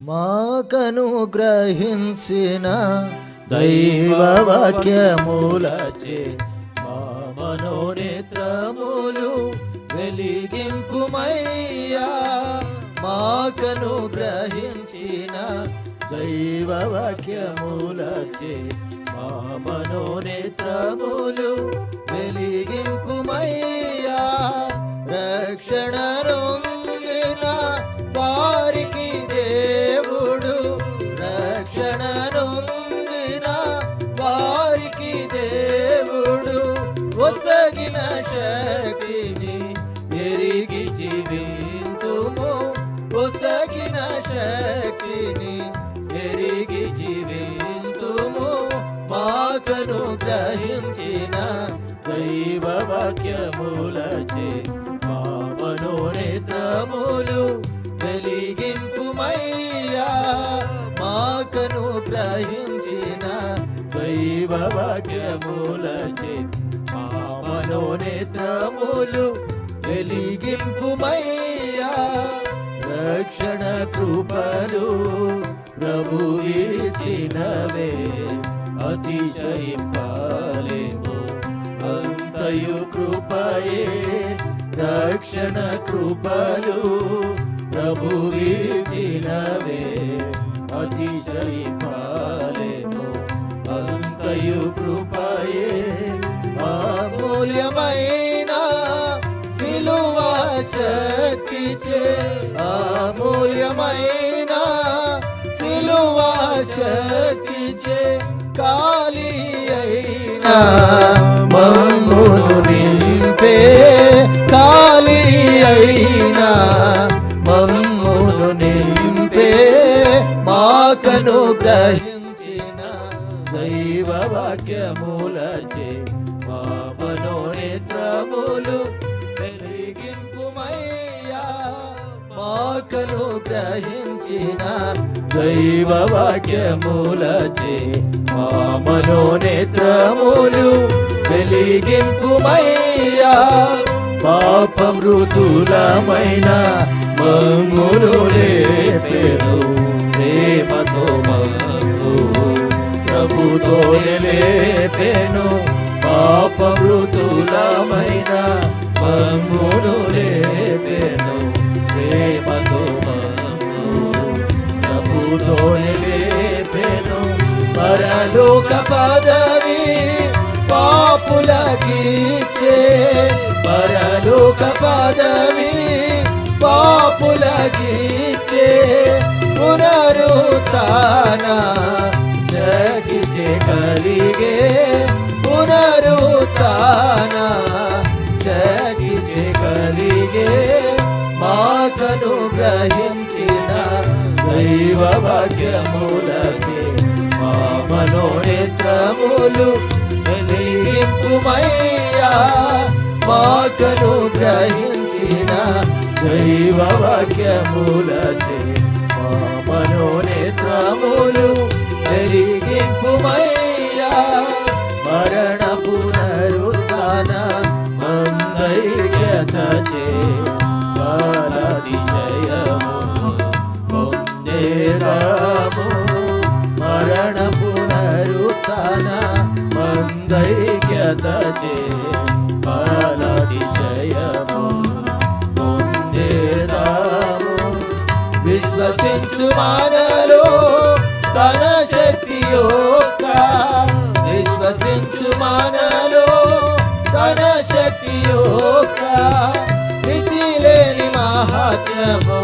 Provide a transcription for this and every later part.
మాకనుగ్రహించిన దైవవాక్యములచే మా మనోనేత్రములు వెలిగింపుమయ్యా. మాకనుగ్రహించిన దైవవాక్యములచే మా మనోనేత్రములు వెలిగింపుమయ్యా. రక్షణ నొందిన వారికి దేవుడు, రక్షణ నొందిన వారికి దేవుడు ఒసగిన శక్తిని ఎరిగి జీవింతుము. ఒసగిన శక్తిని ఎరిగి జీవింతుము. మాకనుగ్రహించిన దైవవాక్యములచే మా మనోనేత్రములు వెలిగింపుమయ్యా. మాకనుగ్రహించిన దైవవాక్యములచే మా మనోనేత్రములు వెలిగింపుమయ్యా. రక్షణ కృపలు ప్రభువిచ్చినవే అతిశయింపలేము. అంతయు కృపయే రక్షణ కృపలు ప్రభువిచ్చినవే అతిశయింపలేము. అంతయు కృపయే అమూల్యమైన సిలువ శక్తిచే, అమూల్యమైన సిలువ శక్తిచే ఖాళీ అయిన మమ్మును నింపే. ఖాళీ అయిన మమ్మును నింపే. మాకనుగ్రహించిన దైవవాక్యములచే మా మనోనేత్రములు వెలిగింపుమయ్యా. మాకనుగ్రహించిన దైవవాక్యములచే మా మనోనేత్రములు వెలిగింపుమయ్యా. పాపమృతులమైన మమ్మును లేపెను ప్రేమతో మమ్ము ప్రభుతో లేపెను. పాపమృతులమైన మమ్మును లేపెను ప్రేమతో మమ్ము ప్రభుతో లేపెను. పరలోక పదవి పాపులకిచ్చే, పరలోక పదవి పాపులకిచ్చే. పునరుత్థాన శక్తిచే కలిగే, పునరుత్థాన శక్తిచే కలిగే. మాకనుగ్రహించిన దైవవాక్యములచే మా మనోనేత్రములు వెలిగింపుమయ్యా. మాకనుగ్రహించిన దైవవాక్యములచే మా మనోనేత్రములు వెలిగింపుమయ్యా. మరణ పునరుత్థాన మందైక్యతచే బలాతిశయము పొందేదాము. మరణ పునరుత్థాన మందైక్యతచే బలాతిశయము పొందేదాము. విశ్వసించు మనలో తన శక్తి యొక్క, విశ్వసించు మనలో తన శక్తి యొక్క మితి లేని మహాత్మ్యము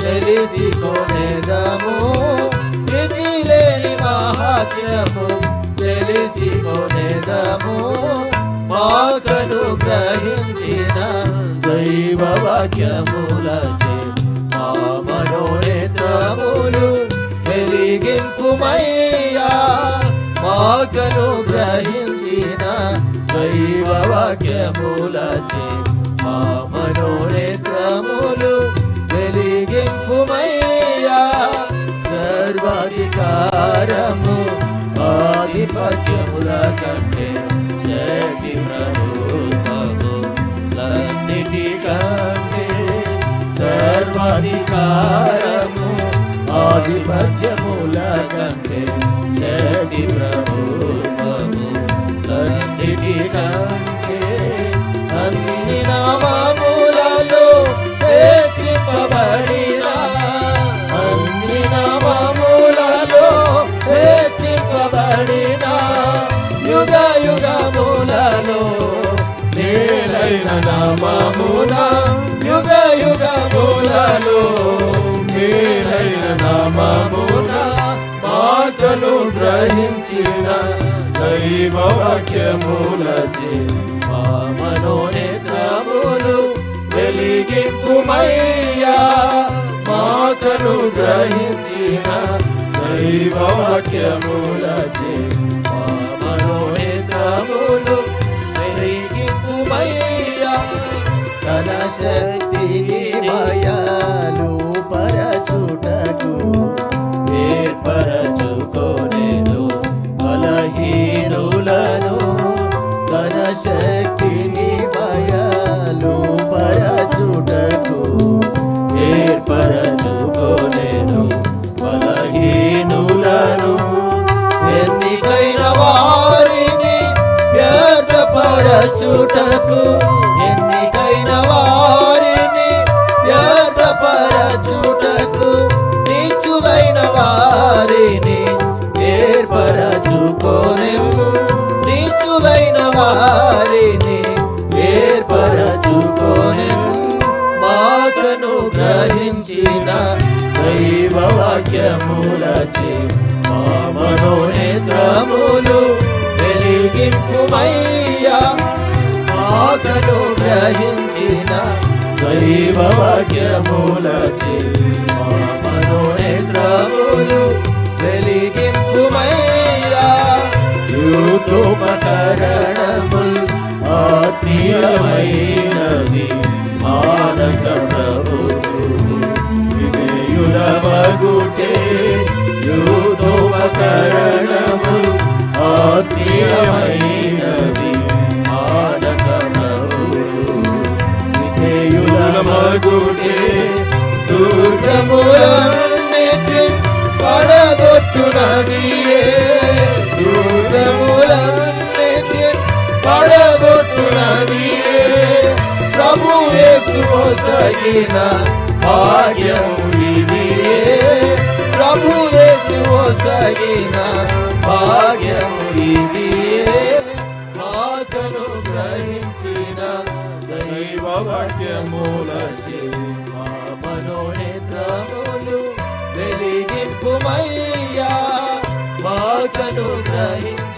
తెలిసికొనేదము. మితి లేని మహాత్మ్యము తెలిసికొనేదము. మాకనుగ్రహించిన దైవవాక్యములచే మా మనోనేత్రములు వెలిగింపుమయ్యా. మాకనుగ్రహించిన దైవవాక్యములచే మా మనోనేత్రములు వెలిగింపుమయ్యా. సర్వాధికారము ఆధిపత్యముల కంటే శక్తి ప్రభుత్వము లన్నిటికంటే సర్వాధికారము ఆధిపత్యముల కంటే శక్తి ప్రభుత్వము అన్నిటి కంటే అన్ని నామములలో హెచ్చింపబడిన అన్ని నామములలో హెచ్చింపబడిన యుగ యుగములలో మేలైన నామమున యుగ యుగములలో మేలైన నామమున మాతను గ్రహించిన దైవ వాక్యములచే మా మనోనేత్రములు వెలిగింపుమయ్యా మాతను గ్రహించిన దైవ వాక్యములచే మా మనోనేత్రములు వెలిగింపుమయ్యా తన శక్తిని బయలు పరచుటకు ఏర్పరచుకొనెను బలహీనులను తన శక్తిని బయలు పరచుటకు ఏర్పరచుకొనెను బలహీనులను ఎన్నికైన వారిని వ్యర్థపరచుటకు ఎన్నికైన వారిని వ్యర్థపరచుటకు నీచులైన వారిని ఏర్పరచుకొనెను నీచులైన వారిని ఏర్పరచుకొనెను మాకను గ్రహించిన దైవ వాక్యములచే మా మనోనేత్రములు వెలిగింపుమయ్యా మాకను గ్రహించిన దైవ వాక్యములచే మా మనోనేత్రములు వెలిగింపుమయ్యా యూతోపకరణముల్ ఆత్మీయమైనవి మానక ప్రభువు విధేయుల మగుటే యూతోపకరణముల్ ఆత్మీయమైనవి మానక ప్రభువు విధేయుల మగుటే దుర్గములన్నిటి పడగొట్టునదియే దుర్గములన్నిటి పడగొట్టునదియే ప్రభు యేసు ఒసగిన భాగ్యము ఇదియే ప్రభు యేసు ఒసగిన భాగ్యము ఇదియే మాకను గ్రహించిన దైవ వాక్యములచే మా మనోనేత్రములు వెలిగింపుమయ్యా మాకను గ్రహించిన